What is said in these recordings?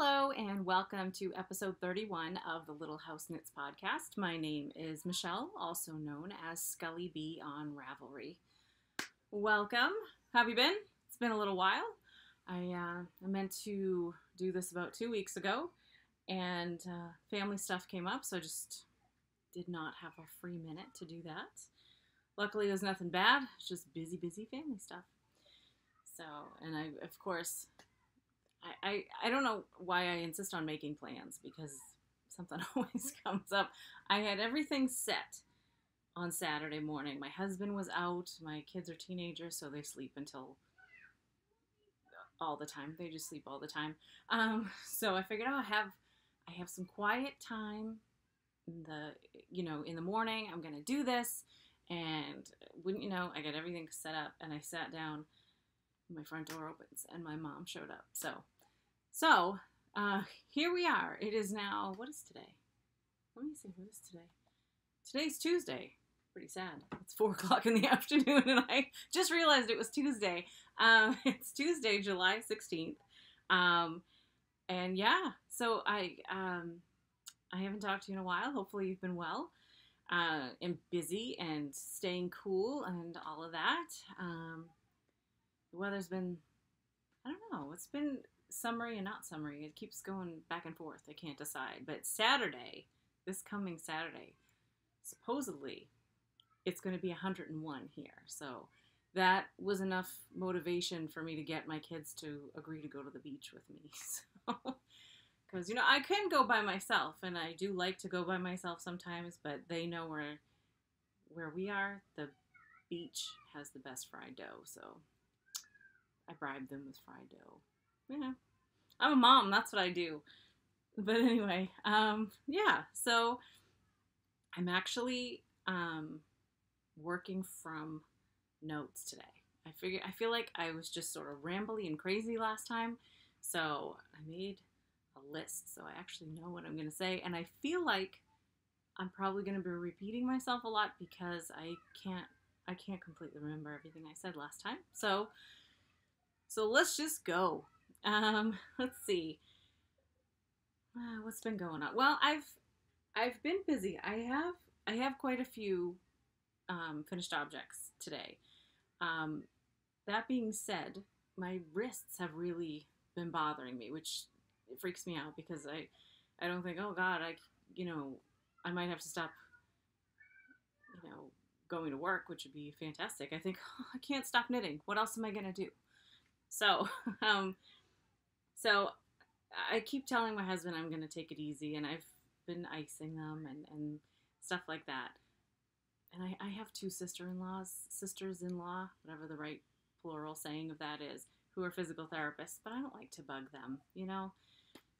Hello and welcome to episode 31 of the Little House Knits podcast. My name is Michelle, also known as ScullyB on Ravelry. Welcome. How have you been? It's been a little while. I meant to do this about 2 weeks ago, and family stuff came up, so I just did not have a free minute to do that. Luckily, it was nothing bad. It's just busy family stuff. So, and I don't know why I insist on making plans, because something always comes up. I had everything set on Saturday morning. My husband was out. My kids are teenagers, so they sleep until all the time. They just sleep all the time. So I figured, I have some quiet time in the morning. I'm going to do this. And wouldn't you know, I got everything set up, and I sat down. My front door opens and my mom showed up. So here we are. It is now, what is today? Let me see, what is today? Today's Tuesday. Pretty sad. It's 4 o'clock in the afternoon and I just realized it was Tuesday. It's Tuesday, July 16th. And yeah, so I haven't talked to you in a while. Hopefully you've been well. And busy and staying cool and all of that. The weather's been, I don't know, it's been summery and not summery. It keeps going back and forth. I can't decide. But Saturday, this coming Saturday, supposedly it's going to be 101 here. So that was enough motivation for me to get my kids to agree to go to the beach with me. So, because, I can go by myself, and I do like to go by myself sometimes, but they know where we are, the beach has the best fried dough, so I bribed them with fried dough. Yeah, I'm a mom, that's what I do. But anyway, yeah, so I'm actually working from notes today. I feel like I was just sort of rambly and crazy last time, so I made a list, so I actually know what I'm going to say, and I feel like I'm probably going to be repeating myself a lot because I can't completely remember everything I said last time. So let's just go. Let's see. What's been going on? Well, I've been busy. I have quite a few finished objects today. That being said, my wrists have really been bothering me, which it freaks me out because I don't think, oh God, I might have to stop, going to work, which would be fantastic. I think, oh, I can't stop knitting. What else am I going to do? So, so I keep telling my husband I'm going to take it easy, and I've been icing them and stuff like that. And I have two sisters-in-law, whatever the right plural saying of that is, who are physical therapists, but I don't like to bug them,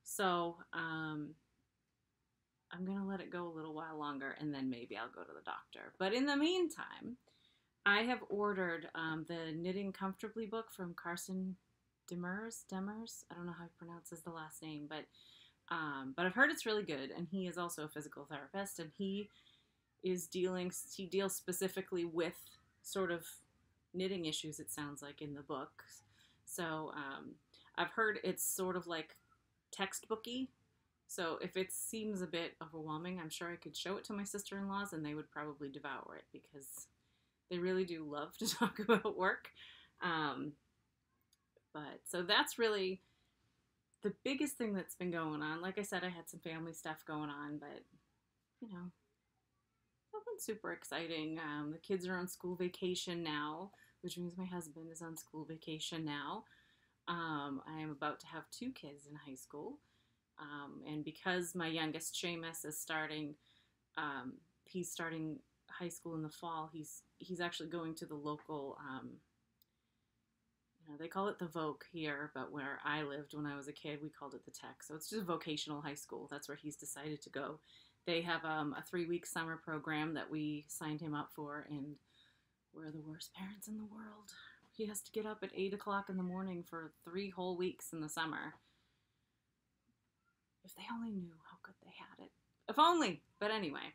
So, I'm going to let it go a little while longer, and then maybe I'll go to the doctor. But in the meantime, I have ordered the Knitting Comfortably book from Carson Demers. I don't know how he pronounces the last name, but I've heard it's really good, and he is also a physical therapist, and he deals specifically with sort of knitting issues, it sounds like, in the book. So I've heard it's sort of like textbooky. So if it seems a bit overwhelming, I'm sure I could show it to my sister-in-laws and they would probably devour it because they really do love to talk about work. But so that's really the biggest thing that's been going on. Like I said, I had some family stuff going on, but nothing super exciting. The kids are on school vacation now, which means my husband is on school vacation now. I am about to have 2 kids in high school. And because my youngest, Seamus, is he's starting high school in the fall, he's actually going to the local, they call it the Voc here, but where I lived when I was a kid, we called it the Tech. So it's just a vocational high school. That's where he's decided to go. They have a 3-week summer program that we signed him up for, and we're the worst parents in the world. He has to get up at 8 o'clock in the morning for 3 whole weeks in the summer. If they only knew how good they had it. If only! But anyway.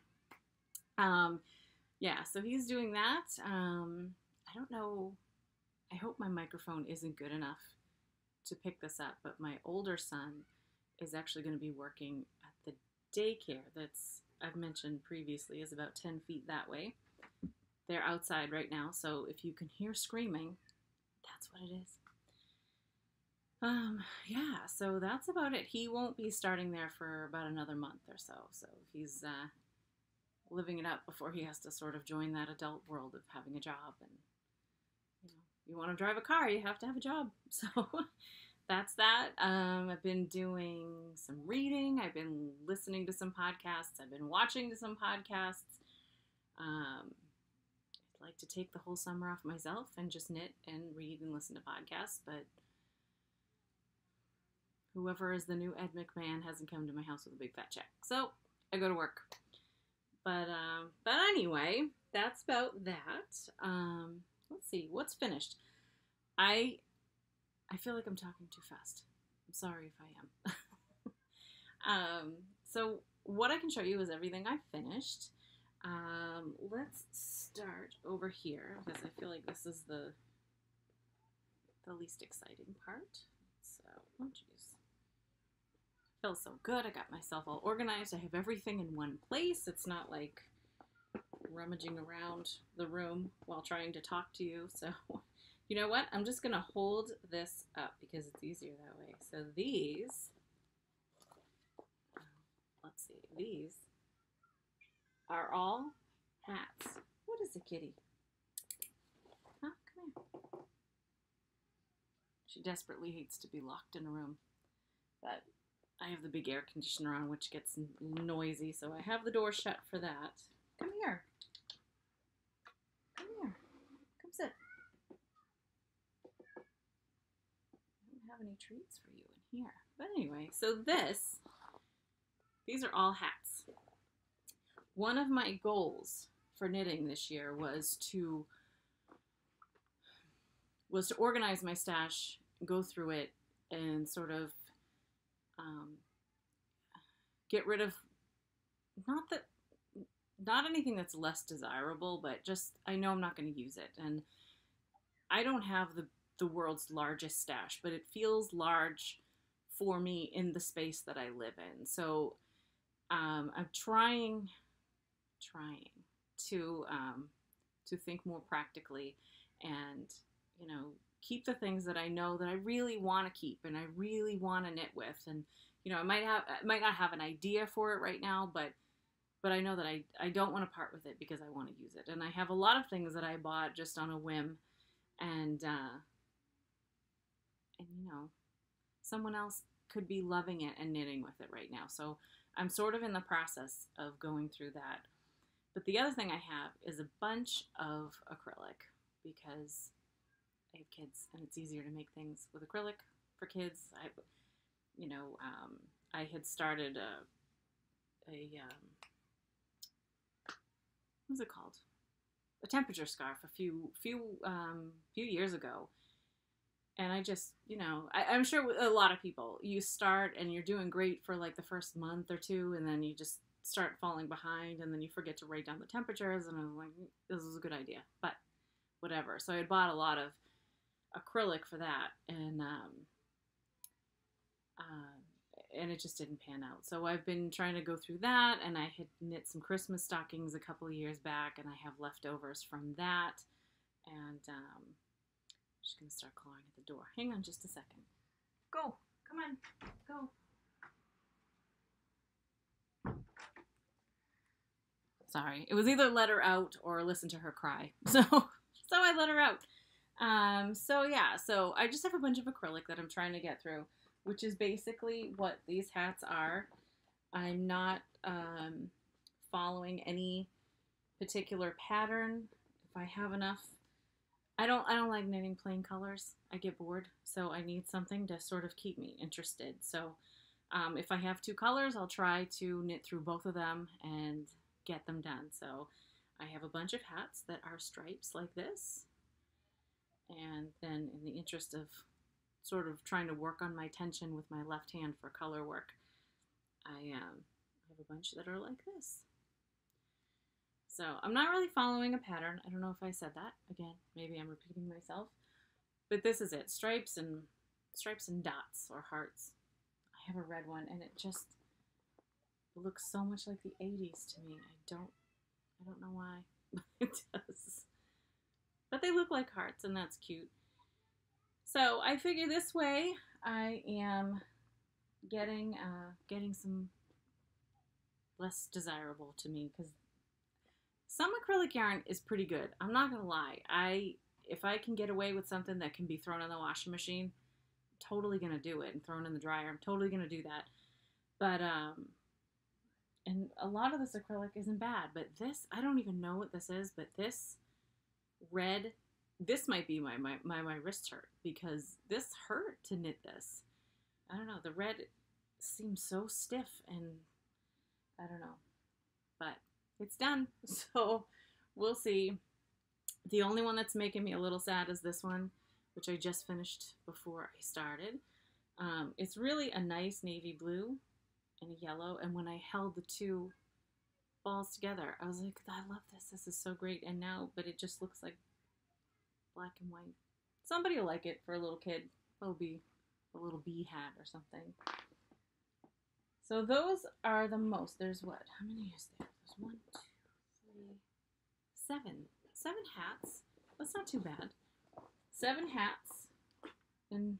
Yeah, so he's doing that. I don't know. I hope my microphone isn't good enough to pick this up, but my older son is actually going to be working at the daycare that's, I've mentioned previously, is about 10 feet that way. They're outside right now, so if you can hear screaming, that's what it is. Yeah, so that's about it. He won't be starting there for about another month or so, so he's living it up before he has to sort of join that adult world of having a job. And you want to drive a car, you have to have a job. So that's that. I've been doing some reading. I've been listening to some podcasts. I've been watching some podcasts. I'd like to take the whole summer off myself and just knit and read and listen to podcasts, but whoever is the new Ed McMahon hasn't come to my house with a big fat check. So I go to work. But anyway, that's about that. Let's see, what's finished? I feel like I'm talking too fast. I'm sorry if I am. So what I can show you is everything I've finished. Let's start over here because I feel like this is the least exciting part. So, oh geez. Feels so good. I got myself all organized. I have everything in one place. It's not like rummaging around the room while trying to talk to you. So, you know what? I'm just going to hold this up because it's easier that way. So these, let's see, these are all hats. What is a kitty? Huh? Come here. She desperately hates to be locked in a room. But I have the big air conditioner on, which gets noisy, so I have the door shut for that. Come here. Come here. Come sit. I don't have any treats for you in here. But anyway, so these are all hats. One of my goals for knitting this year was to organize my stash, go through it, and sort of get rid of not anything that's less desirable, but just I know I'm not going to use it, and I don't have the world's largest stash, but it feels large for me in the space that I live in. So I'm trying to think more practically and keep the things that I know that I really want to keep and I really want to knit with. And I might not have an idea for it right now, but I know that I don't want to part with it because I want to use it. And I have a lot of things that I bought just on a whim, and someone else could be loving it and knitting with it right now. So I'm sort of in the process of going through that. But the other thing I have is a bunch of acrylic because I have kids and it's easier to make things with acrylic for kids. I had started what's it called? A temperature scarf a few years ago. And I just, I'm sure a lot of people, you start and you're doing great for like the first month or two, and then you just start falling behind, and then you forget to write down the temperatures, and I was like, this is a good idea, but whatever. So I had bought a lot of acrylic for that, and it just didn't pan out. So I've been trying to go through that, and I had knit some Christmas stockings a couple of years back, and I have leftovers from that, and just going to start clawing at the door. Hang on just a second. Go. Come on. Go. Sorry. It was either let her out or listen to her cry. So I let her out. So I just have a bunch of acrylic that I'm trying to get through, which is basically what these hats are. I'm not following any particular pattern. If I have enough, I don't like knitting plain colors. I get bored, so I need something to sort of keep me interested. So if I have two colors, I'll try to knit through both of them and get them done. So I have a bunch of hats that are stripes like this. And then in the interest of sort of trying to work on my tension with my left hand for color work, I have a bunch that are like this. So I'm not really following a pattern. I don't know if I said that. Again, maybe I'm repeating myself. But this is it. Stripes and dots or hearts. I have a red one, and it looks so much like the 80s to me. I don't know why, but it does. But they look like hearts, and that's cute. So I figure this way I am getting some less desirable to me, because some acrylic yarn is pretty good. I'm not gonna lie. If I can get away with something that can be thrown in the washing machine, I'm totally gonna do it, and thrown in the dryer. I'm totally gonna do that. But and a lot of this acrylic isn't bad. But this, I don't even know what this is. But this red, this might be my wrist hurt, because this hurt to knit this. I don't know. The red seems so stiff, and I don't know. But it's done. So we'll see. The only one that's making me a little sad is this one, which I just finished before I started. It's really a nice navy blue and a yellow. And when I held the two balls together, I was like, I love this. This is so great. And now, but it just looks like black and white. Somebody will like it for a little kid. It'll be a little bee hat or something. So those are the most. There's what? How many is there? There's 1, 2, 3, 7. 7 hats. That's not too bad. 7 hats in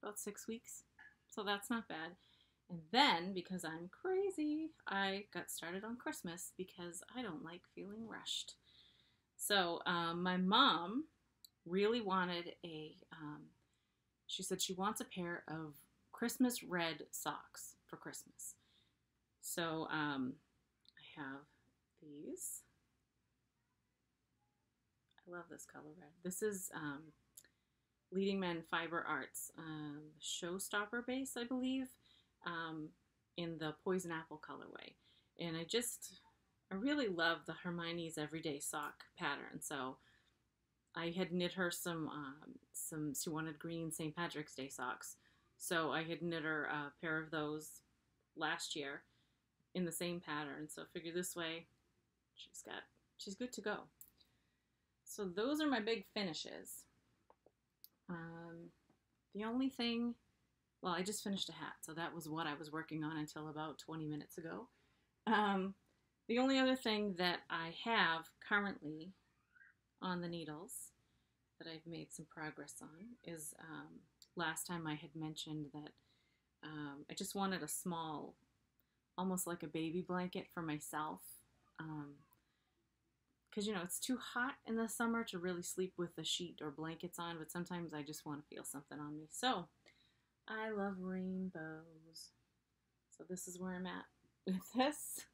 about 6 weeks. So that's not bad. And then, because I'm crazy, I got started on Christmas because I don't like feeling rushed. So my mom really wanted she said she wants a pair of Christmas red socks for Christmas. So I have these. I love this color red. This is Leading Men Fiber Arts Showstopper base, I believe, in the Poison Apple colorway. And I really love the Hermione's Everyday Sock pattern. So I had knit her some she wanted green St. Patrick's Day socks. So I had knit her a pair of those last year in the same pattern. So I figure this way she's good to go. So those are my big finishes. The only thing, well, I just finished a hat, so that was what I was working on until about 20 minutes ago. The only other thing that I have currently on the needles that I've made some progress on is last time I had mentioned that I just wanted a small, almost like a baby blanket for myself. Because, you know, it's too hot in the summer to really sleep with a sheet or blankets on, but sometimes I just want to feel something on me. So, I love rainbows. So this is where I'm at with this.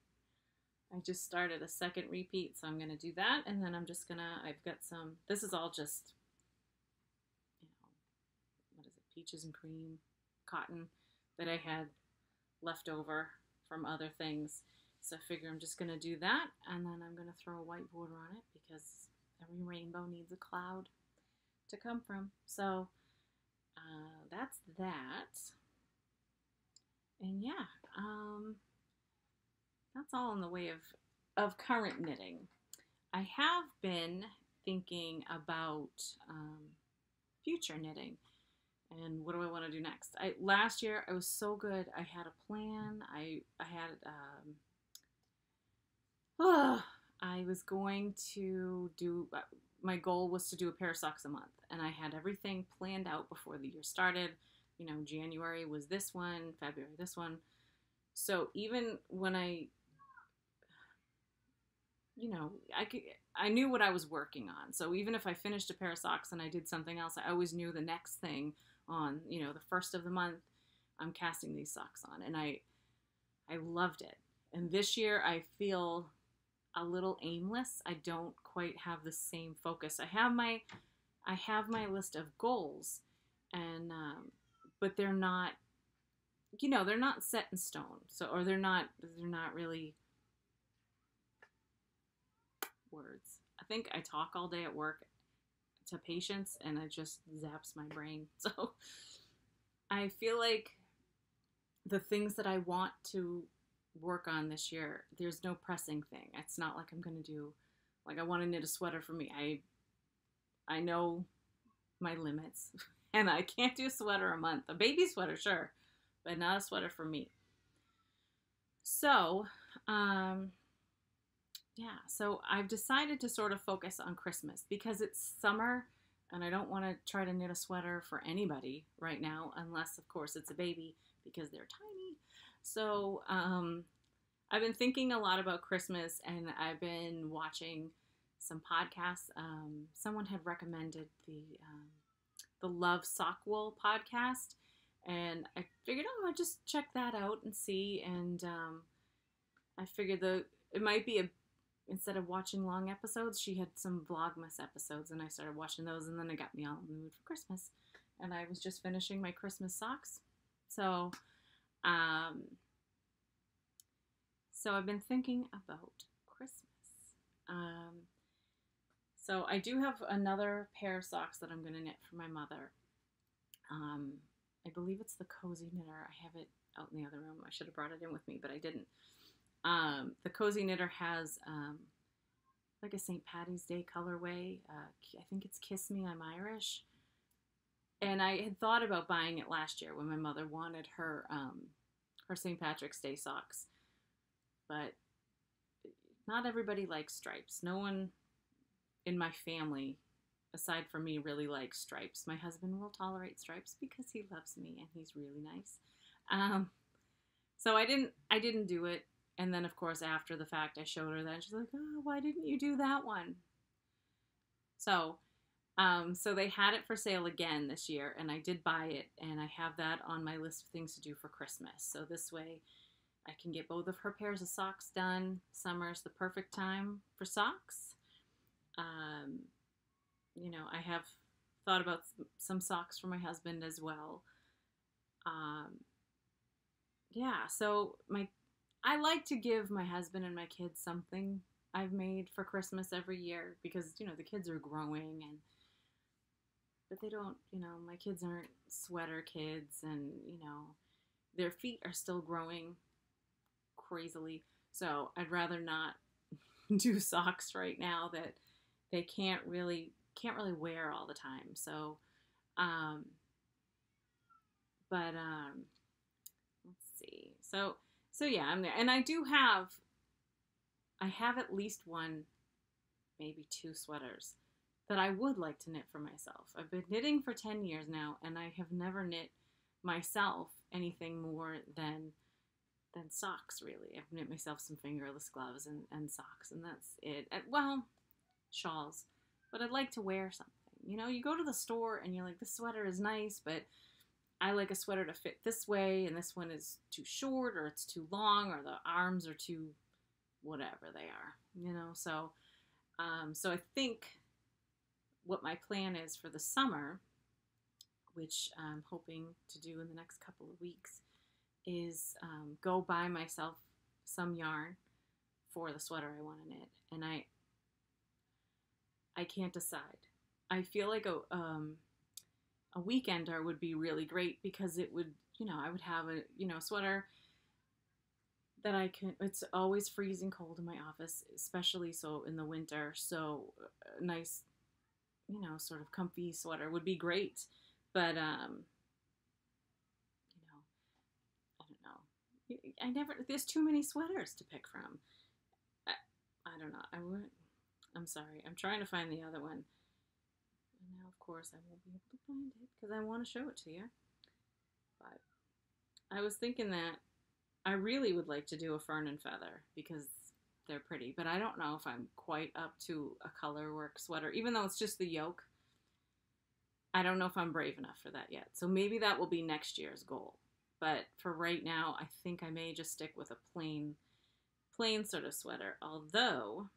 I just started a second repeat, so I'm going to do that, and then I'm just going to, I've got some, this is all just, you know, what is it, peaches and cream cotton that I had left over from other things. So I figure I'm just going to do that, and then I'm going to throw a white border on it, because every rainbow needs a cloud to come from. So that's that. And yeah, that's all in the way of current knitting. I have been thinking about future knitting. And what do I want to do next? Last year, I was so good. I had a plan. I was going to do, my goal was to do a pair of socks a month. And I had everything planned out before the year started. You know, January was this one, February this one. So even when I knew what I was working on. So even if I finished a pair of socks and I did something else, I always knew the next thing on, you know, the first of the month, I'm casting these socks on. And I loved it. And this year I feel a little aimless. I don't quite have the same focus. I have my list of goals, and but they're not, you know, they're not set in stone. So, or they're not really words. I think I talk all day at work to patients, and it just zaps my brain. So I feel like the things that I want to work on this year, there's no pressing thing. It's not like I'm going to do, like, I want to knit a sweater for me. I know my limits, and I can't do a sweater a month. A baby sweater, sure, but not a sweater for me. So, yeah, so I've decided to sort of focus on Christmas because it's summer and I don't want to try to knit a sweater for anybody right now, unless, of course, it's a baby because they're tiny. So, I've been thinking a lot about Christmas and I've been watching some podcasts. Someone had recommended the Love Sock Wool podcast, and I figured, oh, I'd just check that out and see. And I figured it might be instead of watching long episodes, she had some Vlogmas episodes, and I started watching those, and then it got me all in the mood for Christmas. And I was just finishing my Christmas socks, so I've been thinking about Christmas. So I do have another pair of socks that I'm going to knit for my mother. I believe it's the Cozy Knitter. I have it out in the other room. I should have brought it in with me, but I didn't. The Cozy Knitter has like a St. Patty's Day colorway. I think it's Kiss Me, I'm Irish. And I had thought about buying it last year when my mother wanted her St. Patrick's Day socks. But not everybody likes stripes. No one in my family, aside from me, really likes stripes. My husband will tolerate stripes because he loves me and he's really nice. So I didn't do it. And then, of course, after the fact, I showed her that. And she's like, oh, why didn't you do that one? So they had it for sale again this year, and I did buy it, and I have that on my list of things to do for Christmas. So this way, I can get both of her pairs of socks done. Summer's the perfect time for socks. You know, I have thought about some socks for my husband as well. Yeah, so I like to give my husband and my kids something I've made for Christmas every year because, you know, the kids are growing but they don't, you know, my kids aren't sweater kids and, you know, their feet are still growing crazily. So I'd rather not do socks right now that they can't really wear all the time. So, let's see. So yeah, I'm there. And I have at least one, maybe two sweaters that I would like to knit for myself. I've been knitting for 10 years now, and I have never knit myself anything more than socks, really. I've knit myself some fingerless gloves and socks, and that's it. Well, shawls. But I'd like to wear something. You know, you go to the store and you're like, this sweater is nice, but I like a sweater to fit this way, and this one is too short, or it's too long, or the arms are too whatever they are, you know. So I think what my plan is for the summer, which I'm hoping to do in the next couple of weeks, is go buy myself some yarn for the sweater I want to knit, and I can't decide. I feel like a weekender would be really great because it would, you know, I would have a, you know, sweater that I can, it's always freezing cold in my office, especially so in the winter. So a nice, you know, sort of comfy sweater would be great. But, you know, I don't know. There's too many sweaters to pick from. I don't know. I'm sorry. I'm trying to find the other one. And now, of course, I won't be able to find it because I want to show it to you. But I was thinking that I really would like to do a fern and feather because they're pretty. But I don't know if I'm quite up to a color work sweater, even though it's just the yoke. I don't know if I'm brave enough for that yet. So maybe that will be next year's goal. But for right now, I think I may just stick with a plain sort of sweater. Although,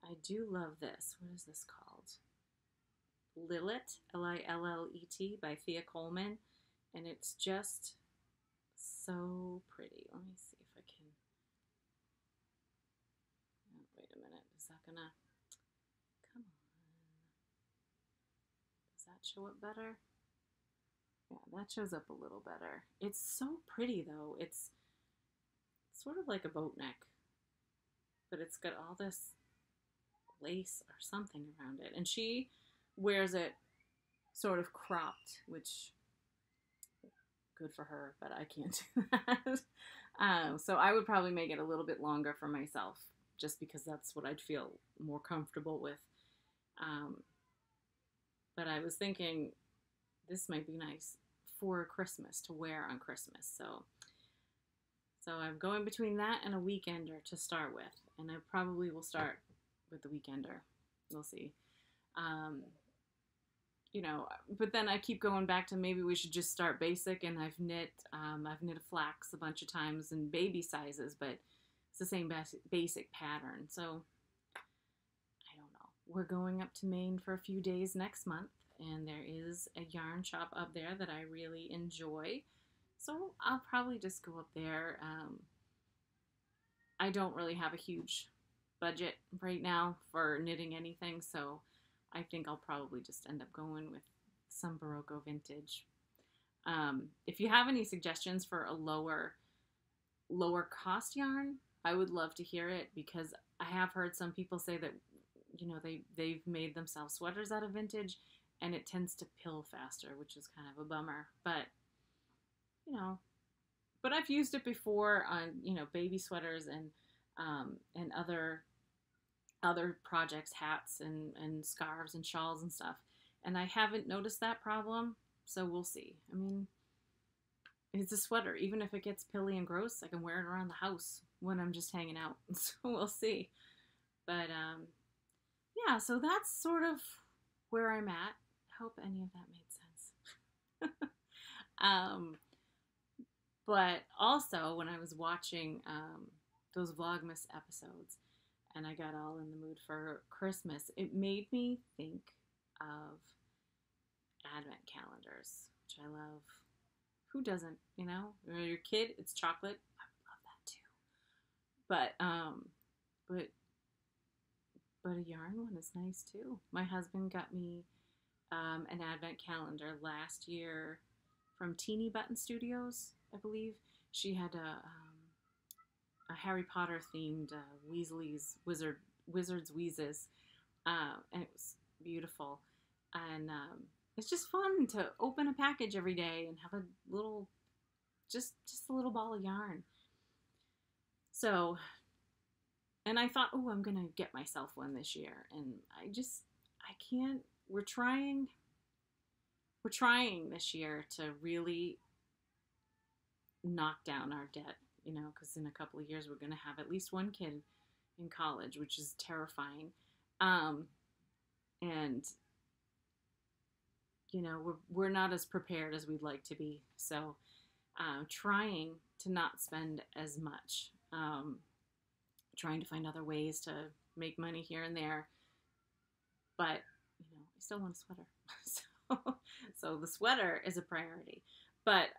I do love this. What is this called? Lillet, Lillet, by Thea Coleman. And it's just so pretty. Let me see if I can. Oh, wait a minute. Is that gonna... Come on. Does that show up better? Yeah, that shows up a little better. It's so pretty, though. It's sort of like a boat neck. But it's got all this lace or something around it. And she wears it sort of cropped, which good for her, but I can't do that. So I would probably make it a little bit longer for myself, just because that's what I'd feel more comfortable with. Um, but I was thinking this might be nice for Christmas to wear on Christmas. So I'm going between that and a weekender to start with, and I probably will start with the weekender. We'll see. Um, but then I keep going back to maybe we should just start basic. And I've knit a flax a bunch of times in baby sizes, but it's the same basic pattern. So I don't know. We're going up to Maine for a few days next month, and there is a yarn shop up there that I really enjoy. So I'll probably just go up there. I don't really have a huge budget right now for knitting anything, so I think I'll probably just end up going with some Barocco vintage. If you have any suggestions for a lower cost yarn, I would love to hear it, because I have heard some people say that they've made themselves sweaters out of vintage, and it tends to pill faster, which is kind of a bummer. But I've used it before on baby sweaters and other projects, hats and scarves and shawls and stuff, and I haven't noticed that problem. So we'll see. I mean, it's a sweater. Even if it gets pilly and gross, I can wear it around the house when I'm just hanging out. So we'll see. But yeah, so that's sort of where I'm at. I hope any of that made sense. But also, when I was watching those Vlogmas episodes, and I got all in the mood for Christmas, it made me think of advent calendars, which I love. Who doesn't, When you're a kid, it's chocolate. I would love that too. But a yarn one is nice too. My husband got me an advent calendar last year from Teeny Button Studios, I believe. She had a Harry Potter themed Weasley's Wizard's Wheezes, and it was beautiful. And it's just fun to open a package every day and have a little, just a little ball of yarn. So, and I thought, oh, I'm gonna get myself one this year, and I can't. We're trying this year to really knock down our debt, because in a couple of years we're going to have at least one kid in college, which is terrifying. And we're not as prepared as we'd like to be. So trying to not spend as much, trying to find other ways to make money here and there. But, I still want a sweater. So the sweater is a priority. But,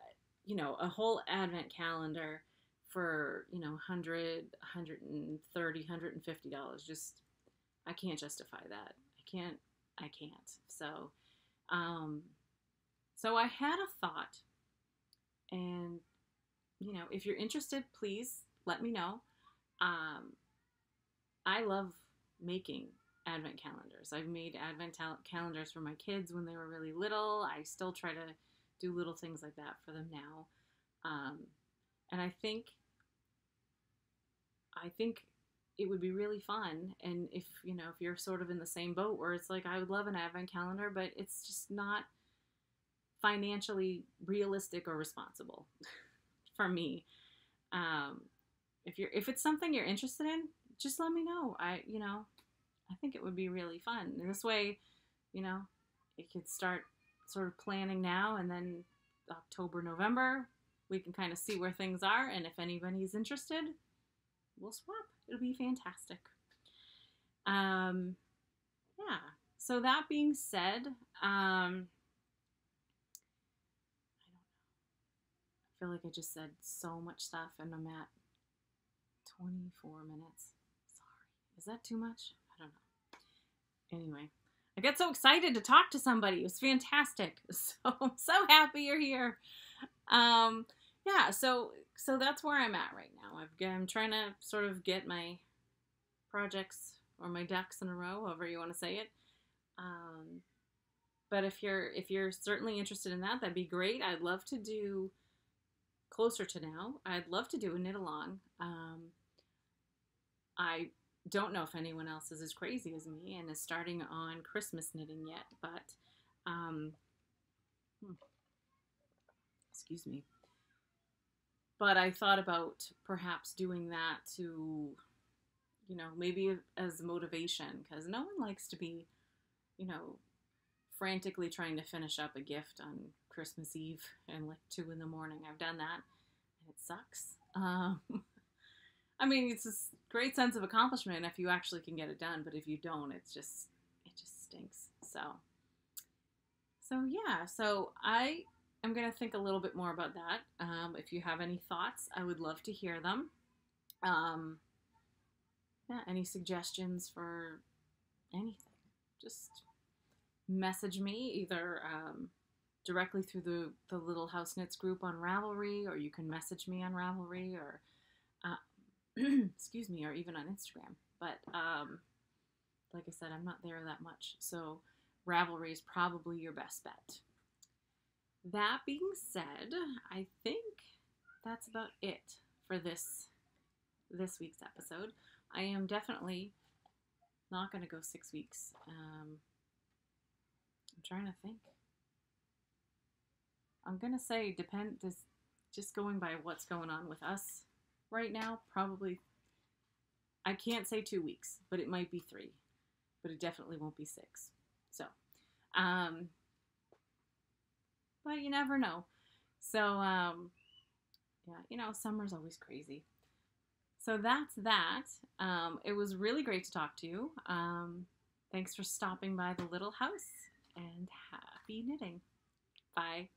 a whole advent calendar for, $100, $130, $150, just, I can't justify that. I can't. So, so I had a thought, and, if you're interested, please let me know. I love making advent calendars. I've made advent calendars for my kids when they were really little. I still try to do little things like that for them now. And I think it would be really fun. And if you're sort of in the same boat where it's like, I would love an advent calendar, but it's just not financially realistic or responsible for me. If it's something you're interested in, just let me know. I think it would be really fun. And this way, it could start sort of planning now, and then October, November, we can kind of see where things are. And if anybody's interested, we'll swap. It'll be fantastic. Yeah. So that being said, I don't know. I feel like I just said so much stuff, and I'm at 24 minutes. Sorry. Is that too much? I don't know. Anyway, I get so excited to talk to somebody. It was fantastic. So I'm so happy you're here. Yeah, so that's where I'm at right now. I'm trying to sort of get my projects or my ducks in a row, however you want to say it. But if you're certainly interested in that, that'd be great. I'd love to do closer to now, I'd love to do a knit along. I don't know if anyone else is as crazy as me and is starting on Christmas knitting yet, but um, excuse me. But I thought about perhaps doing that to, maybe as motivation, because no one likes to be, you know, frantically trying to finish up a gift on Christmas Eve and like 2 in the morning. I've done that and it sucks. I mean, it's a great sense of accomplishment if you actually can get it done, but if you don't, it just stinks. So yeah, so I'm going to think a little bit more about that. If you have any thoughts, I would love to hear them. Yeah, any suggestions for anything, just message me either directly through the Little House Knits group on Ravelry, or you can message me on Ravelry, or excuse me, or even on Instagram. But like I said, I'm not there that much, so Ravelry is probably your best bet. That being said, I think that's about it for this week's episode. I am definitely not going to go 6 weeks. I'm trying to think. I'm going to say just going by what's going on with us right now, probably, I can't say 2 weeks, but it might be 3, but it definitely won't be 6. So, but you never know. So, yeah, summer's always crazy. So that's that. It was really great to talk to you. Thanks for stopping by the Little House, and happy knitting. Bye.